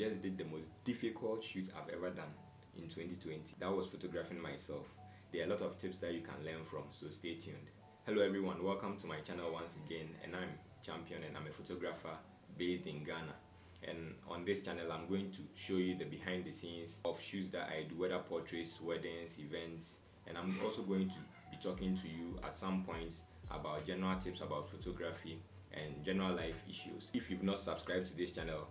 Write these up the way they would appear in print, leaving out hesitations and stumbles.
just did the most difficult shoot I've ever done in 2020. That was photographing myself. There are a lot of tips that you can learn from, so stay tuned. Hello everyone, welcome to my channel once again, and I'm Champion and I'm a photographer based in Ghana. And on this channel I'm going to show you the behind the scenes of shoots that I do, whether portraits, weddings, events, and I'm also going to be talking to you at some points about general tips about photography and general life issues. If you've not subscribed to this channel,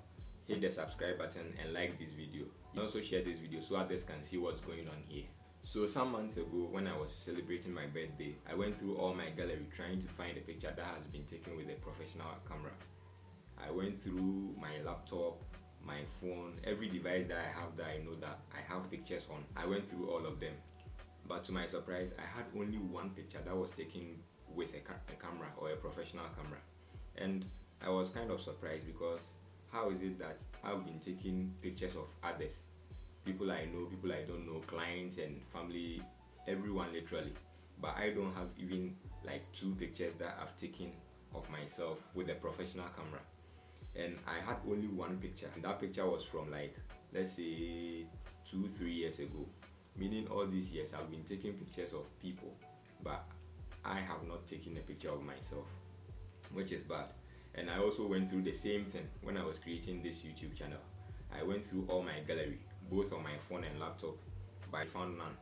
hit the subscribe button and like this video. You also share this video so others can see what's going on here. So some months ago, when I was celebrating my birthday, I went through all my gallery trying to find a picture that has been taken with a professional camera. I went through my laptop, my phone, every device that I have that I know that I have pictures on. I went through all of them. But to my surprise, I had only one picture that was taken with a camera or a professional camera. And I was kind of surprised because how is it that I've been taking pictures of others? People I know, people I don't know, clients and family, everyone literally. But I don't have even like 2 pictures that I've taken of myself with a professional camera. And I had only one picture, and that picture was from like, let's say 2-3 years ago. Meaning all these years I've been taking pictures of people, but I have not taken a picture of myself, which is bad. And I also went through the same thing when I was creating this YouTube channel. I went through all my gallery, both on my phone and laptop, but I found none,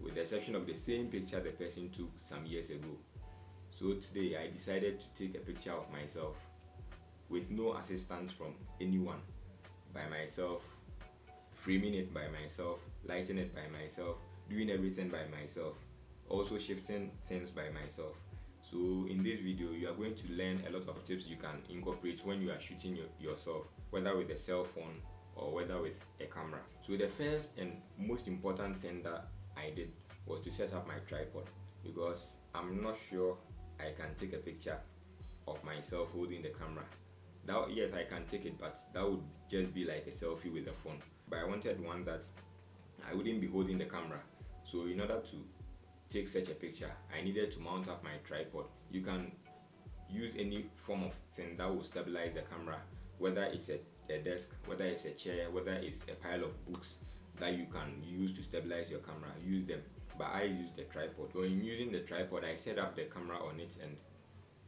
with the exception of the same picture the person took some years ago. So today I decided to take a picture of myself with no assistance from anyone, by myself, framing it by myself, lighting it by myself, doing everything by myself, also shifting things by myself. So in this video you are going to learn a lot of tips you can incorporate when you are shooting yourself, whether with a cell phone or whether with a camera. So the first and most important thing that I did was to set up my tripod, because I'm not sure I can take a picture of myself holding the camera. That, yes, I can take it, but that would just be like a selfie with a phone. But I wanted one that I wouldn't be holding the camera. So in order to take such a picture, I needed to mount up my tripod. You can use any form of thing that will stabilize the camera, whether it's a desk, whether it's a chair, whether it's a pile of books that you can use to stabilize your camera, use them. But I used the tripod. So in using the tripod, I set up the camera on it, and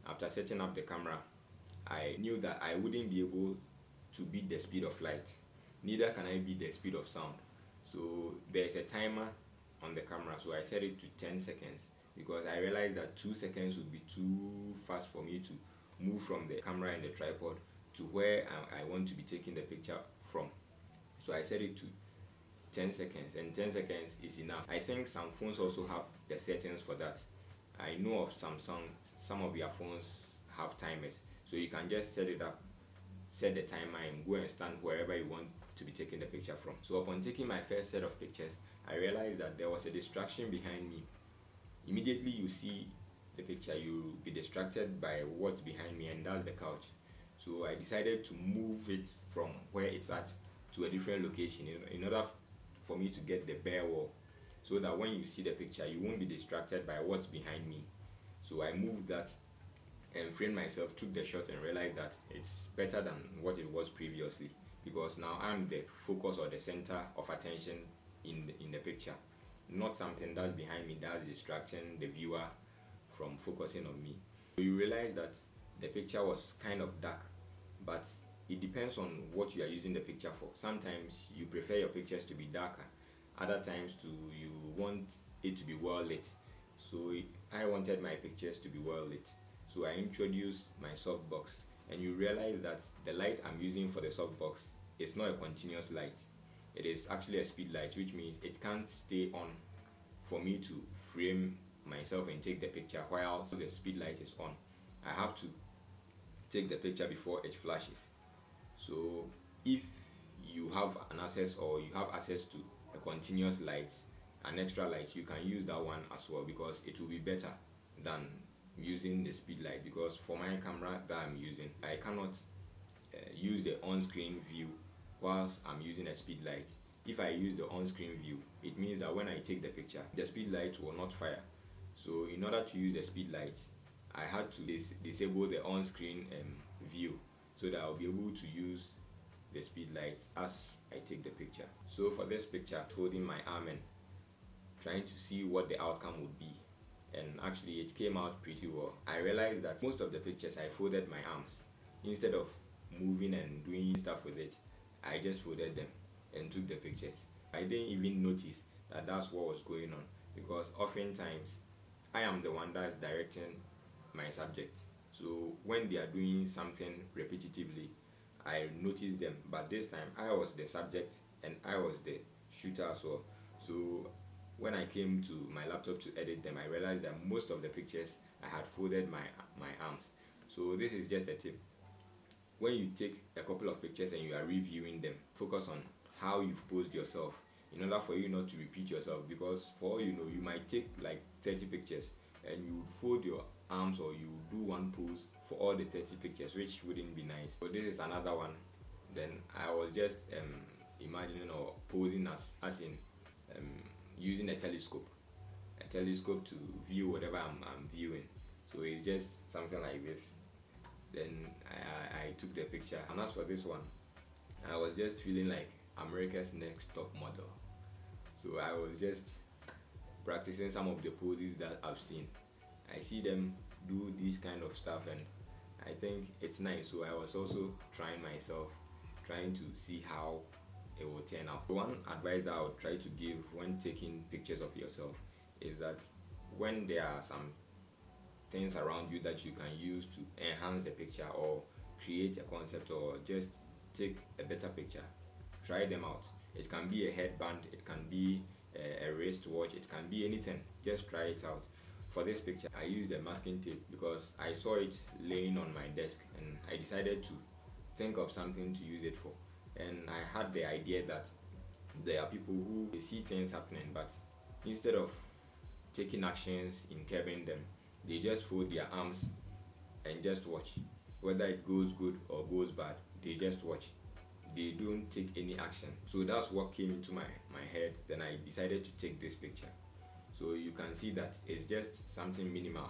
after setting up the camera, I knew that I wouldn't be able to beat the speed of light. Neither can I beat the speed of sound. So there's a timer on the camera, so I set it to 10 seconds because I realized that 2 seconds would be too fast for me to move from the camera and the tripod to where I want to be taking the picture from. So I set it to 10 seconds, and 10 seconds is enough. I think some phones also have the settings for that. I know of Samsung, some of their phones have timers, so you can just set it up, set the timer, and go and stand wherever you want to be taking the picture from. So upon taking my first set of pictures, I realized that there was a distraction behind me. Immediately you see the picture, you'll be distracted by what's behind me, and that's the couch. So I decided to move it from where it's at to a different location in order for me to get the bare wall, so that when you see the picture you won't be distracted by what's behind me. So I moved that and framed myself, took the shot, and realized that it's better than what it was previously, because now I'm the focus or the center of attention in the picture, not something that's behind me that's distracting the viewer from focusing on me. So you realize that the picture was kind of dark, but it depends on what you are using the picture for. Sometimes you prefer your pictures to be darker, other times you want it to be well lit. So I wanted my pictures to be well lit, so I introduced my softbox, and you realize that the light I'm using for the softbox is not a continuous light. It is actually a speed light, which means it can't stay on for me to frame myself and take the picture while the speed light is on. I have to take the picture before it flashes. So if you have an access, or you have access to a continuous light, an extra light, you can use that one as well, because it will be better than using the speed light. Because for my camera that I'm using, I cannot use the on-screen view whilst I'm using a speed light. If I use the on-screen view, it means that when I take the picture, the speed light will not fire. So in order to use the speed light, I had to disable the on-screen view, so that I'll be able to use the speed lights as I take the picture. So for this picture, folding my arm and trying to see what the outcome would be, and actually it came out pretty well. I realized that most of the pictures I folded my arms. Instead of moving and doing stuff with it, I just folded them and took the pictures. I didn't even notice that that's what was going on, because oftentimes I am the one that's directing my subject. So when they are doing something repetitively, I notice them. But this time I was the subject and I was the shooter as well. So when I came to my laptop to edit them, I realized that most of the pictures I had folded my arms. So this is just a tip. When you take a couple of pictures and you are reviewing them, focus on how you've posed yourself in order for you not to repeat yourself, because for all you know, you might take like 30 pictures and you would fold your arms, or you do one pose for all the 30 pictures, which wouldn't be nice. So this is another one. Then I was just imagining or posing as in using a telescope to view whatever I'm viewing. So it's just something like this. Then I took the picture, and as for this one, I was just feeling like America's Next Top Model. So I was just practicing some of the poses that I've seen. I see them do this kind of stuff and I think it's nice. So I was also trying myself, trying to see how it will turn out. One advice that I would try to give when taking pictures of yourself is that when there are some things around you that you can use to enhance the picture or create a concept or just take a better picture, try them out. It can be a headband, it can be a wristwatch, it can be anything. Just try it out. For this picture, I used a masking tape because I saw it laying on my desk and I decided to think of something to use it for. And I had the idea that there are people who see things happening, but instead of taking actions in curbing them, they just fold their arms and just watch. Whether it goes good or goes bad, they just watch. They don't take any action. So that's what came into my head. Then I decided to take this picture. So you can see that it's just something minimal.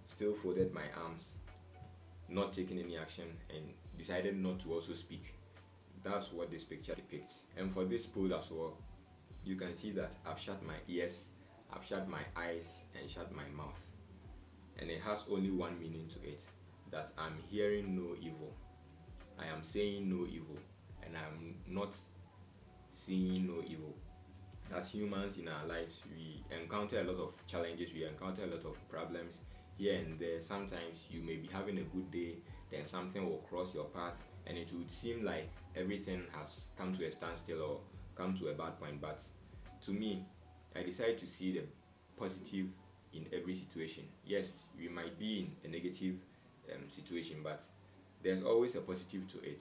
Still folded my arms, not taking any action, and decided not to also speak. That's what this picture depicts. And for this pose as well, you can see that I've shut my ears, I've shut my eyes, and shut my mouth. And it has only one meaning to it, that I'm hearing no evil. I am saying no evil, and I'm not seeing no evil. As humans in our lives, we encounter a lot of challenges, we encounter a lot of problems here and there. Sometimes you may be having a good day, then something will cross your path, and it would seem like everything has come to a standstill or come to a bad point. But to me, I decided to see the positive in every situation. Yes, we might be in a negative situation, but there's always a positive to it.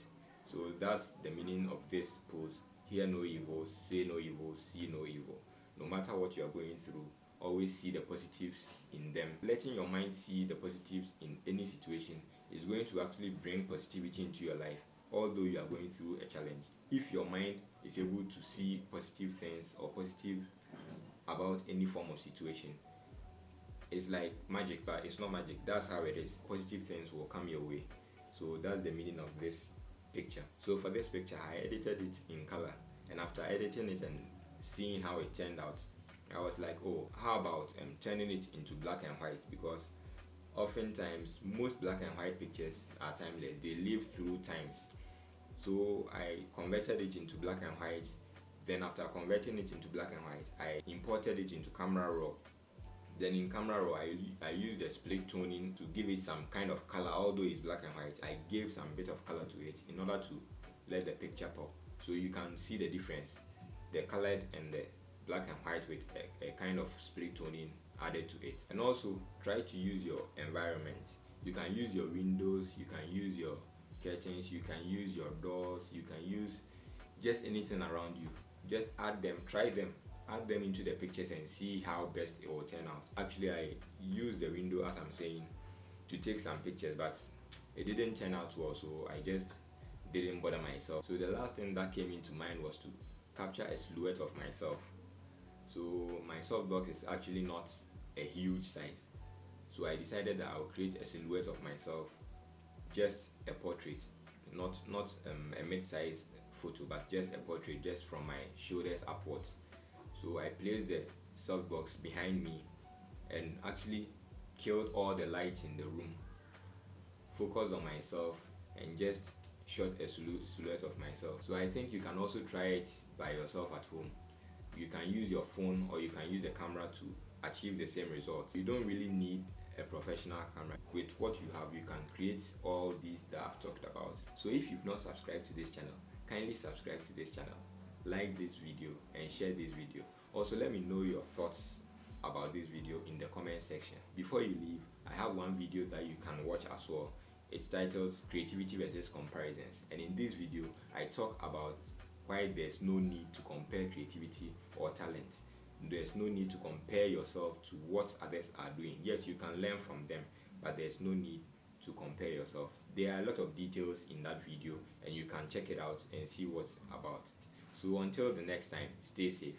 So that's the meaning of this pose. Hear no evil, say no evil, see no evil. No matter what you are going through, always see the positives in them. Letting your mind see the positives in any situation is going to actually bring positivity into your life, although you are going through a challenge. If your mind is able to see positive things or positive about any form of situation, it's like magic, but it's not magic. That's how it is. Positive things will come your way. So that's the meaning of this picture. So for this picture, I edited it in color, and after editing it and seeing how it turned out, I was like, oh, how about turning it into black and white, because oftentimes most black and white pictures are timeless. They live through times. So I converted it into black and white. Then after converting it into black and white, I imported it into Camera Raw. Then in Camera Raw, I used the split toning to give it some kind of color. Although it's black and white, I gave some bit of color to it in order to let the picture pop. So you can see the difference, the colored and the black and white with a kind of split toning added to it. And also try to use your environment. You can use your windows, you can use your curtains, you can use your doors, you can use just anything around you. Just add them, try them, add them into the pictures and see how best it will turn out. Actually, I used the window, as I'm saying, to take some pictures, but it didn't turn out well, so I just didn't bother myself. So the last thing that came into mind was to capture a silhouette of myself. So my softbox is actually not a huge size, so I decided that I'll create a silhouette of myself, just a portrait. not a mid-size photo, but just a portrait, just from my shoulders upwards. So I placed the softbox behind me and actually killed all the lights in the room, focused on myself, and just shot a silhouette of myself. So I think you can also try it by yourself at home. You can use your phone or you can use the camera to achieve the same results. You don't really need a professional camera. With what you have, you can create all these that I've talked about. So if you've not subscribed to this channel, kindly subscribe to this channel, like this video, and share this video. Also, let me know your thoughts about this video in the comment section. Before you leave, I have one video that you can watch as well. It's titled Creativity versus Comparisons, and in this video I talk about why there's no need to compare creativity or talent. There's no need to compare yourself to what others are doing. Yes, you can learn from them, but there's no need to compare yourself. There are a lot of details in that video and you can check it out and see what's about. So until the next time, stay safe.